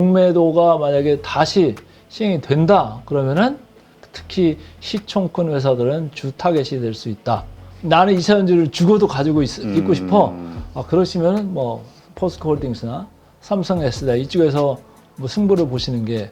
공매도가 만약에 다시 시행이 된다 그러면은 특히 시총 큰 회사들은 주 타겟이 될 수 있다. 나는 이 차전지를 죽어도 가지고 있고 싶어. 그러시면은 뭐 포스코홀딩스나 삼성 S다 이쪽에서 뭐 승부를 보시는 게.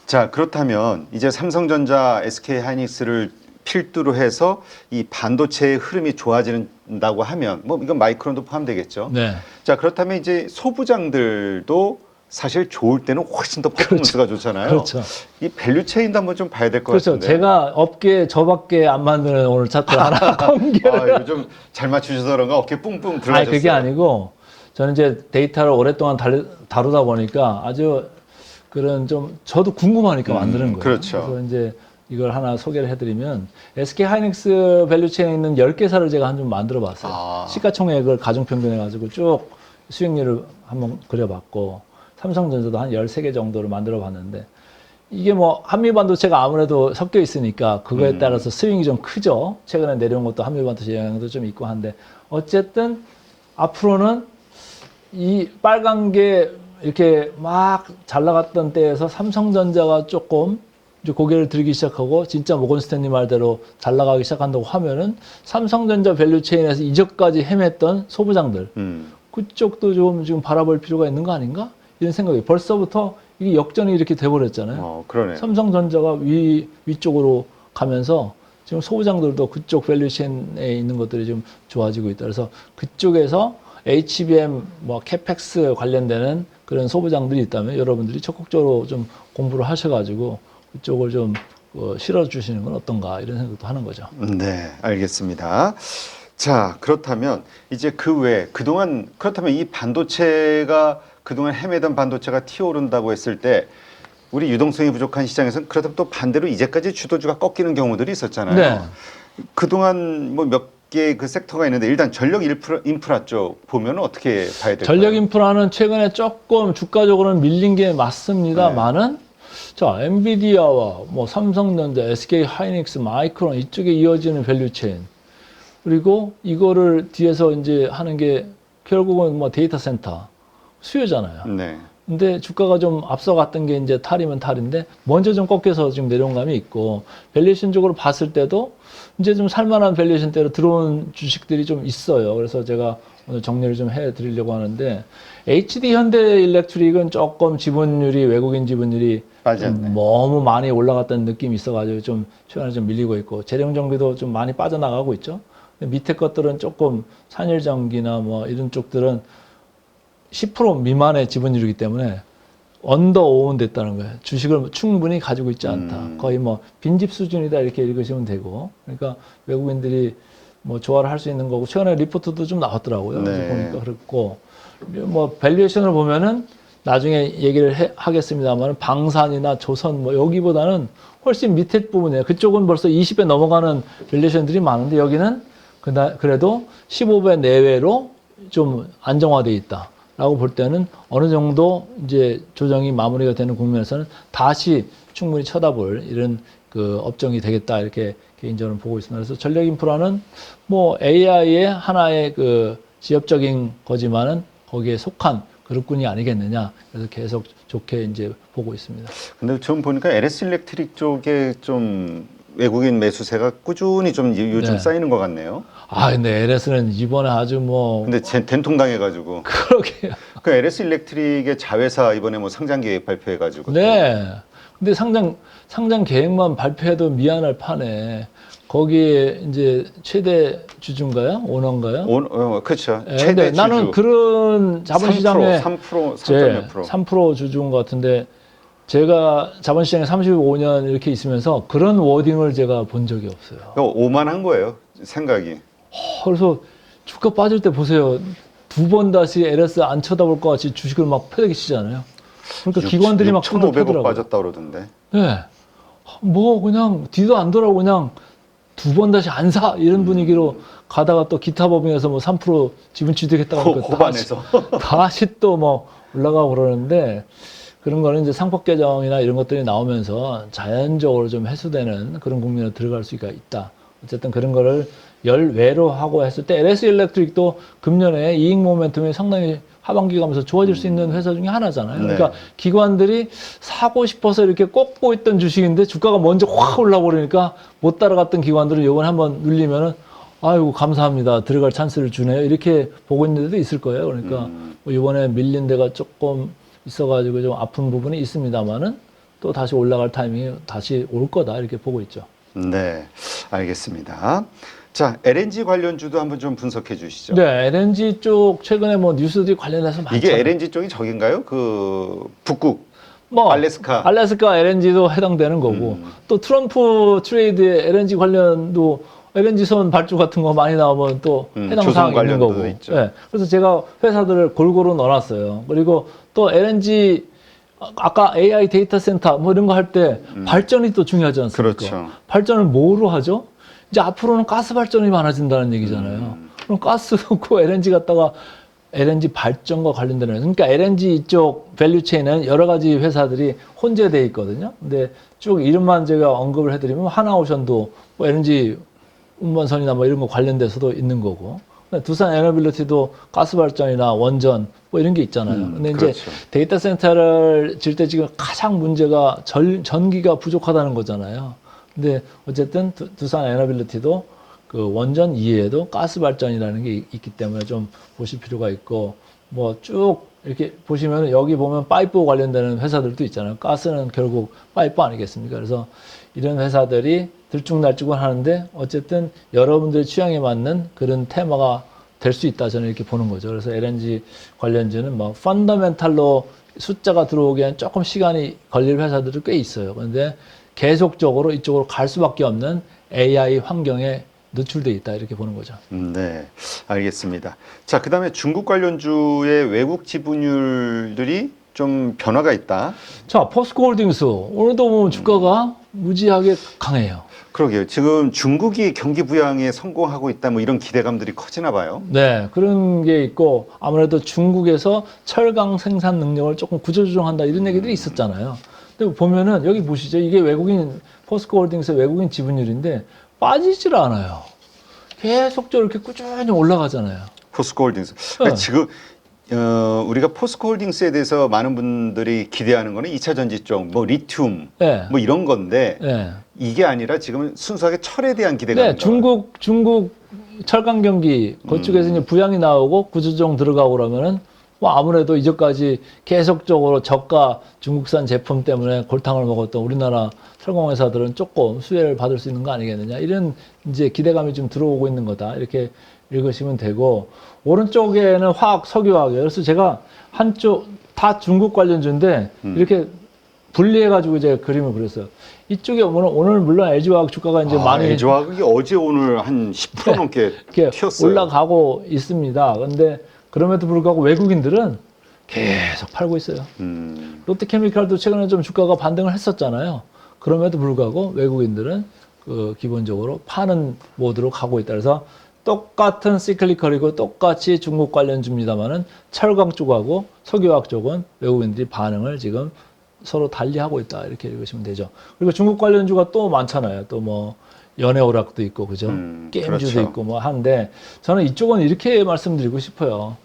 자, 그렇다면 이제 삼성전자, SK하이닉스를 필두로 해서 이 반도체의 흐름이 좋아진다고 하면 뭐 이건 마이크론도 포함되겠죠. 네. 자, 그렇다면 이제 소부장들도 사실 좋을 때는 훨씬 더 퍼포먼스가 좋잖아요. 그렇죠. 이 밸류 체인도 한번 좀 봐야 될 것 그렇죠. 같은데. 제가 업계 저밖에 안 만드는 오늘 차트 하나 공개를. 요즘 잘 맞추셔서 그런가 어깨 뿡뿡 들어가셨어요. 아니, 그게 아니고 저는 이제 데이터를 오랫동안 다루다 보니까 아주 그런 좀 저도 궁금하니까 만드는 거예요. 그렇죠. 그래서 이제 이걸 하나 소개를 해드리면 SK 하이닉스 밸류체인에 있는 10개사를 제가 한 좀 만들어 봤어요. 시가총액을 가중평균해가지고 쭉 수익률을 한번 그려봤고 삼성전자도 한 13개 정도를 만들어 봤는데 이게 뭐 한미반도체가 아무래도 섞여 있으니까 그거에 따라서 스윙이 좀 크죠. 최근에 내려온 것도 한미반도체 영향도 좀 있고 한데 어쨌든 앞으로는 이 빨간 게 이렇게 막 잘 나갔던 때에서 삼성전자가 조금 이제 고개를 들기 시작하고 진짜 모건 스탠리 말대로 잘 나가기 시작한다고 하면은 삼성전자 밸류체인에서 이전까지 헤맸던 소부장들 그쪽도 좀 지금 바라볼 필요가 있는 거 아닌가? 이런 생각이 벌써부터 이게 역전이 이렇게 돼버렸잖아요. 그러네요. 삼성전자가 위쪽으로 가면서 지금 소부장들도 그쪽 밸류체인에 있는 것들이 좀 좋아지고 있다. 그래서 그쪽에서 HBM, 뭐 캐펙스 관련되는 그런 소부장들이 있다면 여러분들이 적극적으로 좀 공부를 하셔가지고 그쪽을 좀 실어주시는 건 어떤가 이런 생각도 하는 거죠. 네, 알겠습니다. 자, 그렇다면 이제 그 외에 그렇다면 이 반도체가 그동안 헤매던 반도체가 튀어오른다고 했을 때 우리 유동성이 부족한 시장에서는 그렇다면 또 반대로 이제까지 주도주가 꺾이는 경우들이 있었잖아요. 네. 그동안 뭐 몇 개 그 섹터가 있는데 일단 전력 인프라 쪽 보면 어떻게 봐야 될까요? 전력 인프라는 최근에 조금 주가적으로는 밀린 게 맞습니다만은 자, 엔비디아와 뭐 삼성전자, SK 하이닉스, 마이크론 이쪽에 이어지는 밸류체인 그리고 이거를 뒤에서 이제 하는 게 결국은 뭐 데이터 센터 수요잖아요. 네. 근데 주가가 좀 앞서갔던 게 이제 탈이면 탈인데 먼저 좀 꺾여서 지금 내려온 감이 있고 밸류에이션적으로 봤을 때도 이제 좀 살만한 밸류에이션대로 들어온 주식들이 좀 있어요. 그래서 제가 오늘 정리를 좀 해드리려고 하는데 HD 현대일렉트릭은 조금 지분율이 외국인 지분율이 좀 너무 많이 올라갔다는 느낌이 있어가지고 좀 최근에 좀 밀리고 있고 재령정비도 좀 많이 빠져나가고 있죠. 근데 밑에 것들은 조금 산일전기나 뭐 이런 쪽들은 10% 미만의 지분율이기 때문에 언더 오온 됐다는 거예요. 주식을 충분히 가지고 있지 않다. 거의 뭐 빈집 수준이다 이렇게 읽으시면 되고. 그러니까 외국인들이 뭐 조화를 할 수 있는 거고 최근에 리포트도 좀 나왔더라고요. 그래서 보니까 그렇고 뭐 밸류에이션을 보면은 나중에 얘기를 하겠습니다만 방산이나 조선 뭐 여기보다는 훨씬 밑에 부분이에요. 그쪽은 벌써 20배 넘어가는 밸류에이션들이 많은데 여기는 그래도 15배 내외로 좀 안정화돼 있다. 라고 볼 때는 어느 정도 이제 조정이 마무리가 되는 국면에서는 다시 충분히 쳐다볼 이런 그 업종이 되겠다 이렇게 개인적으로 보고 있습니다. 그래서 전력 인프라는 뭐 AI의 하나의 그 지엽적인 거지만은 거기에 속한 그룹군이 아니겠느냐. 그래서 계속 좋게 이제 보고 있습니다. 근데 좀 보니까 LS 일렉트릭 쪽에 좀 외국인 매수세가 꾸준히 좀 요즘 쌓이는 것 같네요. 근데 LS는 이번에 아주 뭐. 근데 된통당해가지고. 그러게요. 그 LS 일렉트릭의 자회사 이번에 뭐 상장 계획 발표해가지고. 네. 근데 상장 계획만 발표해도 미안할 판에 거기에 이제 최대 주주인가요? 오너인가요? 그렇죠. 네, 최대 주주. 나는 그런 자본시장에 3% 주주인 것 같은데 제가 자본시장에 35년 이렇게 있으면서 그런 워딩을 제가 본 적이 없어요. 오만한 거예요, 생각이. 그래서 주가 빠질 때 보세요. 두 번 다시 LS 안 쳐다볼 것 같이 주식을 막 패대기치잖아요. 그러니까 기관들이 막 6,500억 빠졌다 그러던데. 네. 뭐 그냥 뒤도 안 돌아오고 그냥 두 번 다시 안 사 이런 분위기로 가다가 또 기타 법인에서 뭐 3% 지분 취득했다고 하니까 다시 또 뭐 올라가고 그러는데 그런 거는 이제 상법 개정이나 이런 것들이 나오면서 자연적으로 좀 해소되는 그런 국면에 들어갈 수가 있다. 어쨌든 그런 거를 열외로 하고 했을 때 LS 일렉트릭도 금년에 이익 모멘텀이 상당히 하반기 가면서 좋아질 수 있는 회사 중에 하나잖아요. 네. 그러니까 기관들이 사고 싶어서 이렇게 꼽고 있던 주식인데 주가가 먼저 확 올라버리니까 못 따라갔던 기관들은 요번에 한번 눌리면은 아이고 감사합니다. 들어갈 찬스를 주네요. 이렇게 보고 있는 데도 있을 거예요. 그러니까 뭐 이번에 밀린 데가 조금 있어가지고 좀 아픈 부분이 있습니다만은 또 다시 올라갈 타이밍이 다시 올 거다 이렇게 보고 있죠. 네, 알겠습니다. 자, LNG 관련주도 한번 좀 분석해 주시죠. 네, LNG 쪽 최근에 뭐 뉴스들이 관련해서 많죠. 이게 LNG 쪽이 저긴가요? 그 북극, 뭐 알래스카. LNG도 해당되는 거고 또 트럼프 트레이드에 LNG 관련도 LNG 선 발주 같은 거 많이 나오면 또 해당 조선 사항이 있는 관련도 거고. 있죠. 네, 그래서 제가 회사들을 골고루 넣어놨어요. 그리고 또 LNG 아까 AI 데이터 센터 뭐 이런 거 할 때 발전이 또 중요하지 않습니까? 그렇죠. 발전을 뭐로 하죠? 이제 앞으로는 가스 발전이 많아진다는 얘기잖아요. 그럼 가스 넣고 LNG 갖다가 LNG 발전과 관련되는 그러니까 LNG 이쪽 밸류체인은 여러 가지 회사들이 혼재되어 있거든요. 근데 쭉 이름만 제가 언급을 해드리면 하나오션도 뭐 LNG 운반선이나 뭐 이런 거 관련돼서도 있는 거고. 두산 에너빌리티도 가스 발전이나 원전 뭐 이런 게 있잖아요. 근데 이제 그렇죠. 데이터 센터를 질 때 지금 가장 문제가 전기가 부족하다는 거잖아요. 근데 어쨌든 두산 에너빌리티도 그 원전 이외에도 가스 발전이라는 게 있기 때문에 좀 보실 필요가 있고 뭐 쭉 이렇게 보시면 여기 보면 파이프 관련되는 회사들도 있잖아요. 가스는 결국 파이프 아니겠습니까? 그래서 이런 회사들이 들쭉날쭉은 하는데 어쨌든 여러분들 취향에 맞는 그런 테마가 될 수 있다 저는 이렇게 보는 거죠. 그래서 LNG 관련주는 뭐 펀더멘탈로 숫자가 들어오기엔 조금 시간이 걸릴 회사들이 꽤 있어요. 그런데 계속적으로 이쪽으로 갈 수밖에 없는 AI 환경에 노출돼 있다 이렇게 보는 거죠. 네, 알겠습니다. 자, 그다음에 중국 관련주의 외국 지분율들이 좀 변화가 있다. 자, 포스코홀딩스 오늘도 보면 주가가 무지하게 강해요. 그러게요. 지금 중국이 경기 부양에 성공하고 있다 뭐 이런 기대감들이 커지나 봐요. 네, 그런 게 있고 아무래도 중국에서 철강 생산 능력을 조금 구조조정한다 이런 얘기들이 있었잖아요. 근데 보면은 여기 보시죠. 이게 외국인 포스코홀딩스의 외국인 지분율인데 빠지질 않아요. 계속적으로 이렇게 꾸준히 올라가잖아요. 포스코홀딩스. 그러니까 네. 지금 우리가 포스코홀딩스에 대해서 많은 분들이 기대하는 거는 2차 전지 쪽, 뭐 리튬, 네. 뭐 이런 건데 네. 이게 아니라 지금은 순수하게 철에 대한 기대가. 네, 중국 철강 경기 그쪽에서 이제 부양이 나오고 구조조정 들어가고 그러면은 뭐 아무래도 이전까지 계속적으로 저가 중국산 제품 때문에 골탕을 먹었던 우리나라 철강 회사들은 조금 수혜를 받을 수 있는 거 아니겠느냐 이런 이제 기대감이 좀 들어오고 있는 거다 이렇게 읽으시면 되고 오른쪽에는 화학 석유화학이에요. 그래서 제가 한쪽 다 중국 관련주인데 이렇게 분리해가지고 이제 그림을 그렸어요. 이쪽에 오늘 물론 LG화학 주가가 이제 많이 LG화학이 어제 오늘 한 10% 넘게 이렇게 튀었어요. 올라가고 있습니다. 그런데 그럼에도 불구하고 외국인들은 계속 팔고 있어요. 롯데케미칼도 최근에 좀 주가가 반등을 했었잖아요. 그럼에도 불구하고 외국인들은 그 기본적으로 파는 모드로 가고 있다. 그래서 똑같은 시클리컬이고 똑같이 중국 관련주입니다만은 철강 쪽하고 석유화학 쪽은 외국인들이 반응을 지금 서로 달리하고 있다. 이렇게 읽으시면 되죠. 그리고 중국 관련주가 또 많잖아요. 또 뭐 연애오락도 있고 그죠? 게임주도 그렇죠. 있고 뭐 한데 저는 이쪽은 이렇게 말씀드리고 싶어요.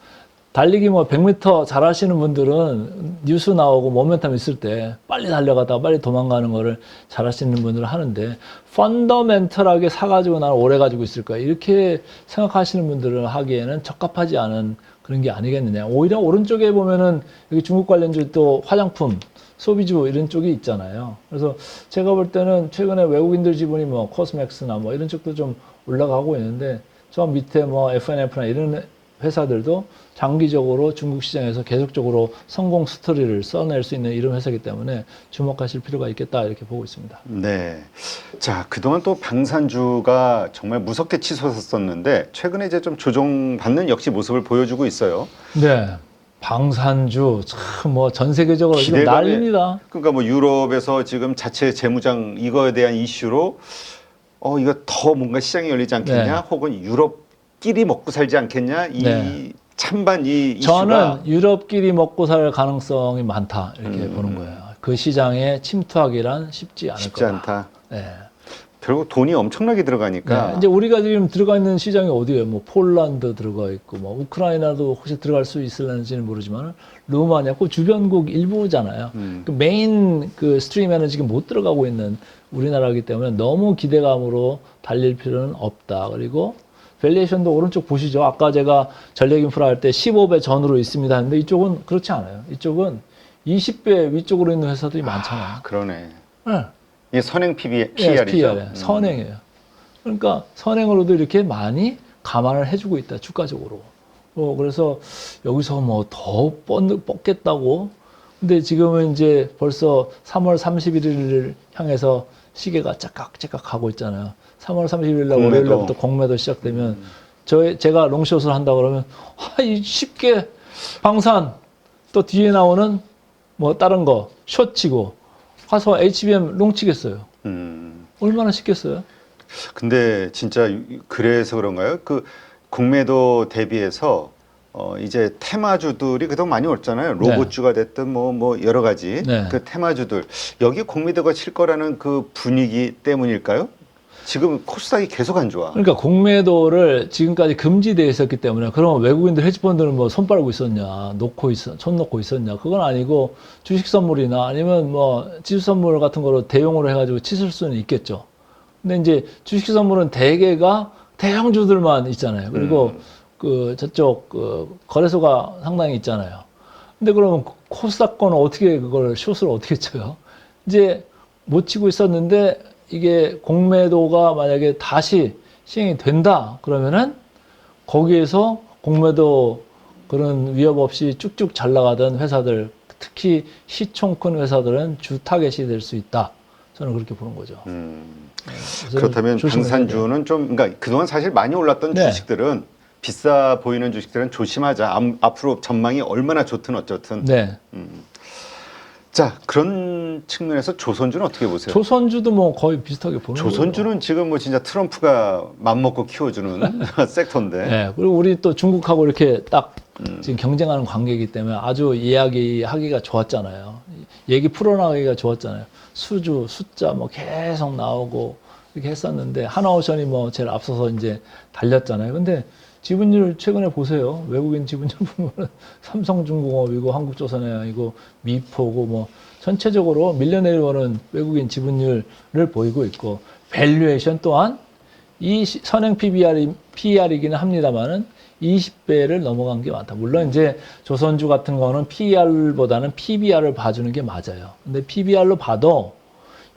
달리기 뭐 100m 잘하시는 분들은 뉴스 나오고 모멘텀 있을 때 빨리 달려가다가 빨리 도망가는 거를 잘하시는 분들은 하는데 펀더멘털하게 사가지고 나는 오래 가지고 있을 거야 이렇게 생각하시는 분들은 하기에는 적합하지 않은 그런 게 아니겠느냐. 오히려 오른쪽에 보면은 여기 중국 관련주 또 화장품 소비주 이런 쪽이 있잖아요. 그래서 제가 볼 때는 최근에 외국인들 지분이 뭐 코스맥스나 뭐 이런 쪽도 좀 올라가고 있는데 저 밑에 뭐 FNF나 이런 회사들도 장기적으로 중국 시장에서 계속적으로 성공 스토리를 써낼 수 있는 이런 회사이기 때문에 주목하실 필요가 있겠다 이렇게 보고 있습니다. 네. 자, 그동안 또 방산주가 정말 무섭게 치솟았었는데 최근에 이제 좀 조정받는 역시 모습을 보여주고 있어요. 네. 방산주 참 뭐 전 세계적으로 지금 난립니다. 그러니까 뭐 유럽에서 지금 자체 재무장 이거에 대한 이슈로 이거 더 뭔가 시장이 열리지 않겠냐, 네. 혹은 유럽끼리 먹고 살지 않겠냐, 이 네. 찬반 이 이슈가. 저는 유럽끼리 먹고 살 가능성이 많다 이렇게 보는 거예요. 그 시장에 침투하기란 쉽지 않을 쉽지 거다. 않다. 네. 결국 돈이 엄청나게 들어가니까. 네, 이제 우리가 지금 들어가 있는 시장이 어디예요? 뭐 폴란드 들어가 있고, 뭐 우크라이나도 혹시 들어갈 수 있을는지는 모르지만 루마니아, 그 주변국 일부잖아요. 그 메인 그 스트림에는 지금 못 들어가고 있는 우리나라이기 때문에 너무 기대감으로 달릴 필요는 없다. 그리고 밸류에이션도 오른쪽 보시죠. 아까 제가 전력 인프라 할 때 15배 전후로 있습니다 했는데 이쪽은 그렇지 않아요. 이쪽은 20배 위쪽으로 있는 회사들이 많잖아요. 아, 그러네. 네. 이게 선행 PR이죠. PR이에요. 선행이에요. 그러니까 선행으로도 이렇게 많이 감안을 해주고 있다. 주가적으로. 그래서 여기서 뭐 더 뻗겠다고. 근데 지금은 이제 벌써 3월 31일을 향해서 시계가 짝깍짝깍 가고 있잖아요. 3월 30일 날 월요일부터 공매도 시작되면 제가 롱숏을 한다 그러면 이 쉽게 방산 또 뒤에 나오는 뭐 다른 거 숏 치고 가서 HBM 롱 치겠어요. 얼마나 쉽겠어요? 근데 진짜 그래서 그런가요? 그 공매도 대비해서 이제 테마주들이 그동안 많이 올잖아요. 로봇주가 됐든 뭐 여러 가지 네. 그 테마주들 여기 공매도가 칠 거라는 그 분위기 때문일까요? 지금 코스닥이 계속 안 좋아. 그러니까 공매도를 지금까지 금지되어 있었기 때문에 그러면 외국인들 헤지펀드는 뭐 손 빨고 있었냐, 손 놓고 있었냐, 그건 아니고 주식 선물이나 아니면 뭐 지수 선물 같은 거로 대용으로 해가지고 치실 수는 있겠죠. 근데 이제 주식 선물은 대개가 대형주들만 있잖아요. 그리고 그 저쪽 그 거래소가 상당히 있잖아요. 근데 그러면 코스닥 거는 어떻게 그걸 숏을 어떻게 쳐요? 이제 못 치고 있었는데 이게 공매도가 만약에 다시 시행이 된다 그러면은 거기에서 공매도 그런 위협 없이 쭉쭉 잘 나가던 회사들, 특히 시총 큰 회사들은 주 타겟이 될 수 있다. 저는 그렇게 보는 거죠. 그렇다면 방산주는 좀, 그러니까 그동안 사실 많이 올랐던 네. 주식들은 비싸 보이는 주식들은 조심하자. 앞으로 전망이 얼마나 좋든 어쩌든. 네. 자, 그런 측면에서 조선주는 어떻게 보세요? 조선주도 뭐 거의 비슷하게 보는 거예요. 조선주는 지금 뭐 진짜 트럼프가 맘먹고 키워주는 섹터인데. 네. 그리고 우리 또 중국하고 이렇게 딱 지금 경쟁하는 관계이기 때문에 아주 이야기하기가 좋았잖아요. 얘기 풀어나가기가 좋았잖아요. 수주, 숫자 뭐 계속 나오고 이렇게 했었는데 하나오션이 뭐 제일 앞서서 이제 달렸잖아요. 근데 지분율 최근에 보세요. 외국인 지분율 보면 삼성중공업이고 한국조선해양이고 미포고 뭐 전체적으로 밀려내려오는 외국인 지분율을 보이고 있고 밸류에이션 또한 이 선행 PER이기는 합니다만은 20배를 넘어간 게 많다. 물론 이제 조선주 같은 거는 PER보다는 PBR을 봐주는 게 맞아요. 근데 PBR로 봐도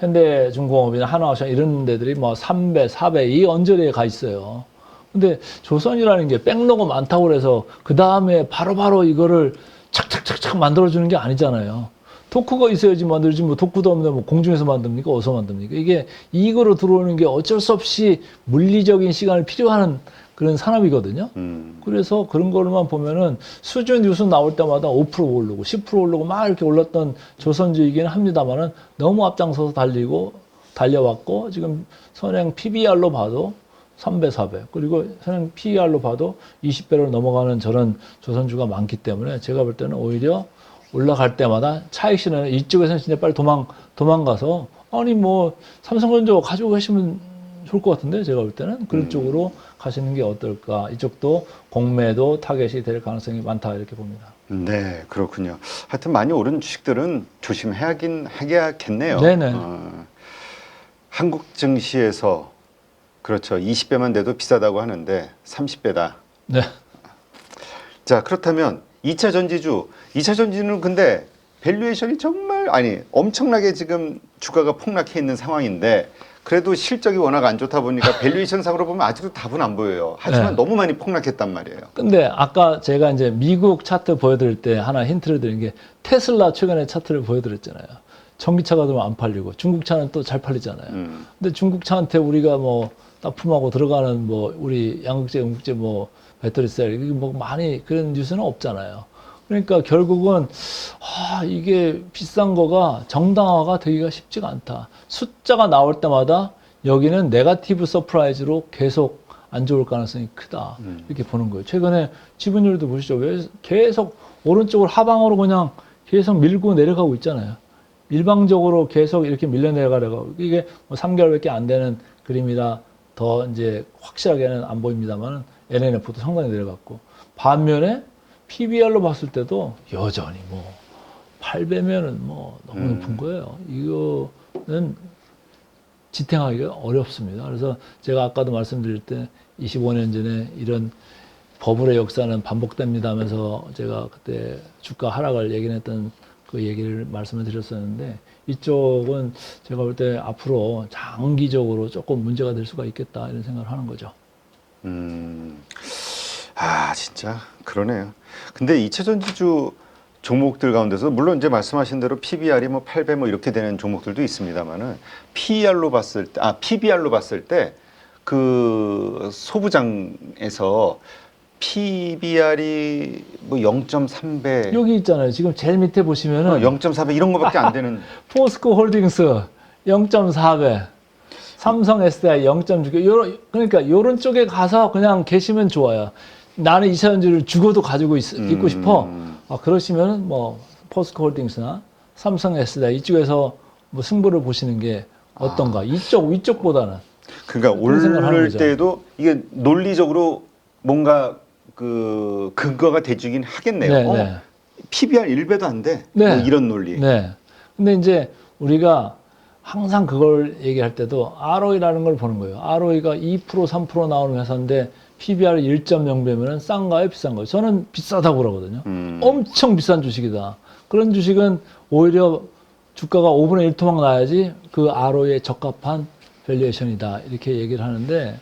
현대중공업이나 하나오션 이런 데들이 뭐 3배, 4배 이 언저리에 가 있어요. 근데 조선이라는 게 백로가 많다고 그래서 그 다음에 바로바로 이거를 착착착착 만들어주는 게 아니잖아요. 토크가 있어야지 만들지 뭐 토크도 없는데 뭐 공중에서 만듭니까? 어디서 만듭니까? 이게 이익으로 들어오는 게 어쩔 수 없이 물리적인 시간을 필요한 그런 산업이거든요. 그래서 그런 거로만 보면은 수준 뉴스 나올 때마다 5% 오르고 10% 오르고 막 이렇게 올랐던 조선주이기는 합니다만은 너무 앞장서서 달려왔고 지금 선행 PBR로 봐도 3배, 4배. 그리고 선행 PER로 봐도 20배를 넘어가는 저런 조선주가 많기 때문에 제가 볼 때는 오히려 올라갈 때마다 차익 실현을 이쪽에서는 진짜 빨리 도망가서 아니 뭐 삼성전자 가지고 계시면 좋을 것 같은데 제가 볼 때는 그런 쪽으로 가시는 게 어떨까. 이쪽도 공매도 타겟이 될 가능성이 많다 이렇게 봅니다. 네, 그렇군요. 하여튼 많이 오른 주식들은 조심해야겠네요. 네네. 한국 증시에서 그렇죠. 20배만 돼도 비싸다고 하는데 30배다. 네. 자, 그렇다면 2차 전지주는 근데 밸류에이션이 정말 엄청나게 지금 주가가 폭락해 있는 상황인데 그래도 실적이 워낙 안 좋다 보니까 밸류에이션 상으로 보면 아직도 답은 안 보여요. 하지만 네. 너무 많이 폭락했단 말이에요. 근데 아까 제가 이제 미국 차트 보여드릴 때 하나 힌트를 드린 게 테슬라 최근에 차트를 보여드렸잖아요. 전기차가 좀 안 팔리고 중국 차는 또 잘 팔리잖아요. 근데 중국 차한테 우리가 뭐 납품하고 들어가는 뭐 우리 양극재, 음극재 뭐 배터리셀 이게 뭐 많이 그런 뉴스는 없잖아요. 그러니까 결국은 이게 비싼 거가 정당화가 되기가 쉽지가 않다. 숫자가 나올 때마다 여기는 네거티브 서프라이즈로 계속 안 좋을 가능성이 크다. 이렇게 보는 거예요. 최근에 지분율도 보시죠. 왜 계속 오른쪽으로 하방으로 그냥 계속 밀고 내려가고 있잖아요. 일방적으로 계속 이렇게 밀려 내려가려고 이게 뭐 3개월밖에 안 되는 그림이라 더 이제 확실하게는 안 보입니다만 NNF도 상당히 내려갔고 반면에 PBR로 봤을 때도 여전히 뭐 8배면은 뭐 너무 높은 거예요. 이거는 지탱하기가 어렵습니다. 그래서 제가 아까도 말씀드릴 때 25년 전에 이런 버블의 역사는 반복됩니다 하면서 제가 그때 주가 하락을 얘기했던 그 얘기를 말씀을 드렸었는데 이쪽은 제가 볼 때 앞으로 장기적으로 조금 문제가 될 수가 있겠다 이런 생각을 하는 거죠. 아, 진짜 그러네요. 근데 2차 전지주 종목들 가운데서 물론 이제 말씀하신 대로 PBR이 뭐 8배 뭐 이렇게 되는 종목들도 있습니다만은 PER로 봤을 때, PBR로 봤을 때 그 소부장에서 PBR이 뭐 0.3배, 여기 있잖아요. 지금 제일 밑에 보시면은 0.4배 이런 거밖에 안 되는. 포스코 홀딩스 0.4배, 삼성 SDI 0.6배. 그러니까 요런 쪽에 가서 그냥 계시면 좋아요. 나는 2차 전지를 죽어도 가지고 있고 싶어. 그러시면은 뭐 포스코 홀딩스나 삼성 SDI 이쪽에서 뭐 승부를 보시는 게 어떤가. 이쪽 위쪽보다는. 그러니까 그런 생각을 하는 오를 거죠. 때도 이게 논리적으로 뭔가 그 근거가 되주긴 하겠네요. 네, 네. PBR 1배도 안 돼. 네. 뭐 이런 논리. 네. 근데 이제 우리가 항상 그걸 얘기할 때도 ROE라는 걸 보는 거예요. ROE가 2%, 3% 나오는 회사인데 PBR 1.0배면은 싼가요, 비싼가요? 저는 비싸다고 그러거든요. 엄청 비싼 주식이다. 그런 주식은 오히려 주가가 5분의 1 토막 나야지 그 ROE에 적합한 밸류에이션이다. 이렇게 얘기를 하는데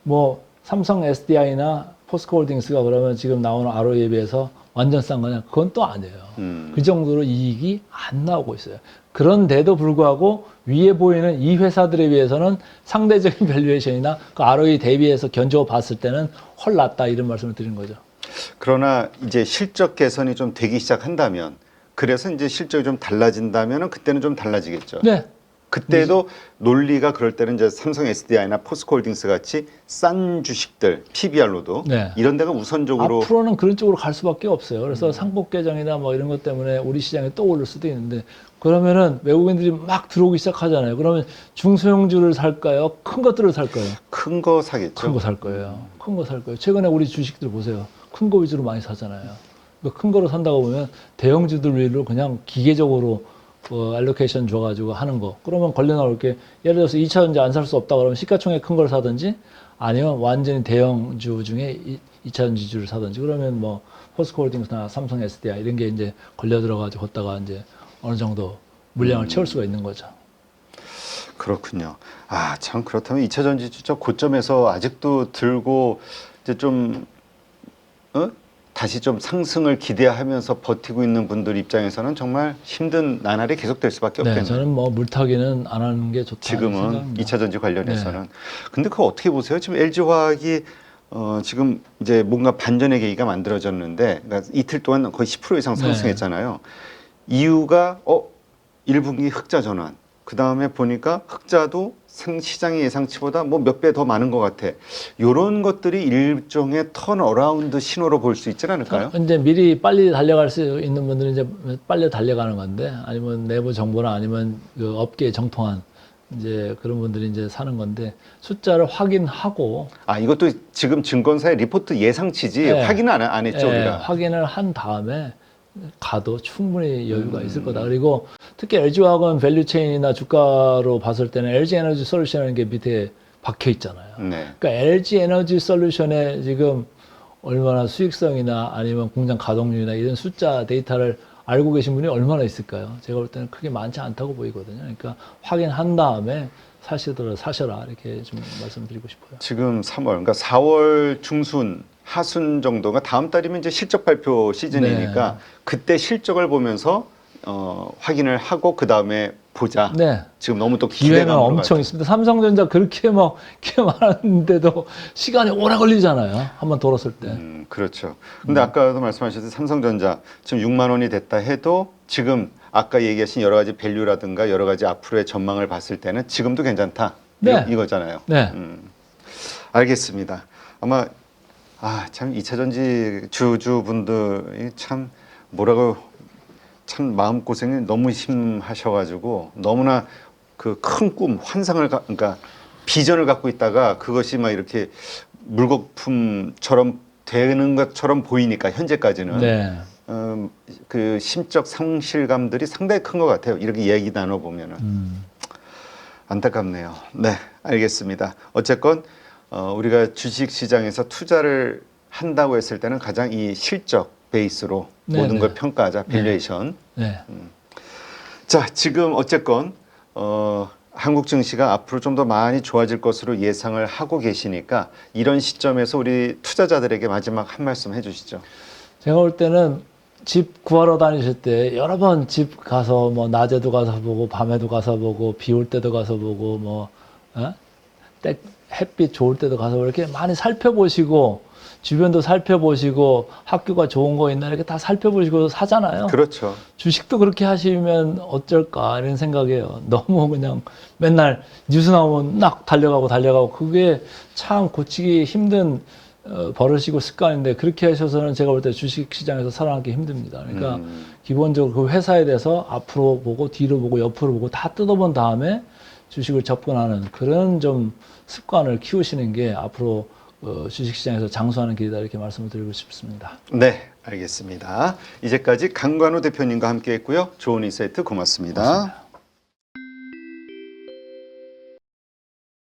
뭐 삼성 SDI나 포스코홀딩스가 그러면 지금 나오는 ROE에 비해서 완전 싼 거냐? 그건 또 아니에요. 그 정도로 이익이 안 나오고 있어요. 그런데도 불구하고 위에 보이는 이 회사들에 비해서는 상대적인 밸류에이션이나 그 ROE 대비해서 견주어 봤을 때는 헐 낫다 이런 말씀을 드리는 거죠. 그러나 이제 실적 개선이 좀 되기 시작한다면, 그래서 이제 실적이 좀 달라진다면은 그때는 좀 달라지겠죠. 네. 그때도 논리가 그럴 때는 이제 삼성 SDI나 포스코홀딩스 같이 싼 주식들 PBR로도 네. 이런 데가 우선적으로 앞으로는 그런 쪽으로 갈 수밖에 없어요. 그래서 상법 개정이나 뭐 이런 것 때문에 우리 시장이 또 오를 수도 있는데 그러면은 외국인들이 막 들어오기 시작하잖아요. 그러면 중소형주를 살까요? 큰 것들을 살까요? 큰 거 사겠죠. 큰 거 살 거예요. 큰 거 살 거예요. 최근에 우리 주식들 보세요. 큰 거 위주로 많이 사잖아요. 큰 거로 산다고 보면 대형주들 위로 그냥 기계적으로 알로케이션 줘가지고 하는 거. 그러면 걸려 나올 게 예를 들어서 2차 전지 안 살 수 없다 그러면 시가총액 큰 걸 사든지 아니면 완전히 대형주 중에 2차 전지주를 사든지 그러면 뭐 포스코홀딩스나 삼성 SDI 이런 게 이제 걸려 들어가지고 걷다가 이제 어느 정도 물량을 채울 수가 있는 거죠. 그렇군요. 아, 참 그렇다면 2차 전지 진짜 고점에서 아직도 들고 이제 좀 다시 좀 상승을 기대하면서 버티고 있는 분들 입장에서는 정말 힘든 나날이 계속될 수밖에 네, 없겠네요. 저는 뭐 물타기는 안 하는 게 좋다. 지금은 생각합니다. 2차 전지 관련해서는. 네. 근데 그거 어떻게 보세요? 지금 LG화학이 지금 이제 뭔가 반전의 계기가 만들어졌는데, 그러니까 이틀 동안 거의 10% 이상 상승했잖아요. 이유가 1분기 흑자 전환. 그 다음에 보니까 흑자도 시장의 예상치보다 뭐 몇 배 더 많은 것 같아. 이런 것들이 일종의 턴어라운드 신호로 볼 수 있지 않을까요? 이제 미리 빨리 달려갈 수 있는 분들은 이제 빨리 달려가는 건데 아니면 내부 정보나 아니면 그 업계에 정통한 이제 그런 분들이 이제 사는 건데 숫자를 확인하고 이것도 지금 증권사의 리포트 예상치지 네. 확인은 안 했죠, 우리가. 확인을 한 다음에 가도 충분히 여유가 있을 거다. 그리고 특히 LG화학은 밸류체인이나 주가로 봤을 때는 LG에너지 솔루션이라는 게 밑에 박혀 있잖아요. 네. 그러니까 LG에너지 솔루션에 지금 얼마나 수익성이나 아니면 공장 가동률이나 이런 숫자 데이터를 알고 계신 분이 얼마나 있을까요? 제가 볼 때는 크게 많지 않다고 보이거든요. 그러니까 확인한 다음에 사시더라도 사셔라 이렇게 좀 말씀드리고 싶어요. 지금 3월, 그러니까 4월 중순, 하순 정도가 다음 달이면 이제 실적 발표 시즌이니까 네. 그때 실적을 보면서 확인을 하고 그 다음에 보자. 네. 지금 너무 또 기회는 기대감으로 엄청 가죠. 있습니다. 삼성전자 그렇게 막 기회 많았는데도 시간이 오래 걸리잖아요. 한번 돌았을 때. 그렇죠. 근데 아까도 말씀하셨듯이 삼성전자 지금 6만 원이 됐다 해도 지금 아까 얘기하신 여러 가지 밸류라든가 여러 가지 앞으로의 전망을 봤을 때는 지금도 괜찮다. 네. 이거잖아요. 네. 알겠습니다. 아마 참 2차 전지 주주분들이 참 뭐라고 참 마음고생이 너무 심하셔가지고 너무나 그 큰 꿈, 환상을 그러니까 비전을 갖고 있다가 그것이 막 이렇게 물거품처럼 되는 것처럼 보이니까 현재까지는 네. 그 심적 상실감들이 상당히 큰 것 같아요. 이렇게 얘기 나눠 보면은 안타깝네요. 네, 알겠습니다. 어쨌건 우리가 주식 시장에서 투자를 한다고 했을 때는 가장 이 실적 베이스로 네, 모든 네. 걸 평가하자. 밸류에이션. 네. 자, 지금 어쨌건 한국 증시가 앞으로 좀 더 많이 좋아질 것으로 예상을 하고 계시니까 이런 시점에서 우리 투자자들에게 마지막 한 말씀 해주시죠. 제가 볼 때는 집 구하러 다니실 때 여러 번 집 가서 뭐 낮에도 가서 보고 밤에도 가서 보고 비 올 때도 가서 보고 뭐 햇빛 좋을 때도 가서 이렇게 많이 살펴보시고 주변도 살펴보시고 학교가 좋은 거 있나 이렇게 다 살펴보시고 사잖아요. 그렇죠. 주식도 그렇게 하시면 어쩔까 이런 생각이에요. 너무 그냥 맨날 뉴스 나오면 막 달려가고 그게 참 고치기 힘든 버릇이고 습관인데 그렇게 하셔서는 제가 볼 때 주식 시장에서 살아남기 힘듭니다. 그러니까 기본적으로 그 회사에 대해서 앞으로 보고 뒤로 보고 옆으로 보고 다 뜯어본 다음에 주식을 접근하는 그런 좀 습관을 키우시는 게 앞으로 주식시장에서 장수하는 길이다 이렇게 말씀을 드리고 싶습니다. 네, 알겠습니다. 이제까지 강관우 대표님과 함께했고요. 좋은 인사이트 고맙습니다. 고맙습니다.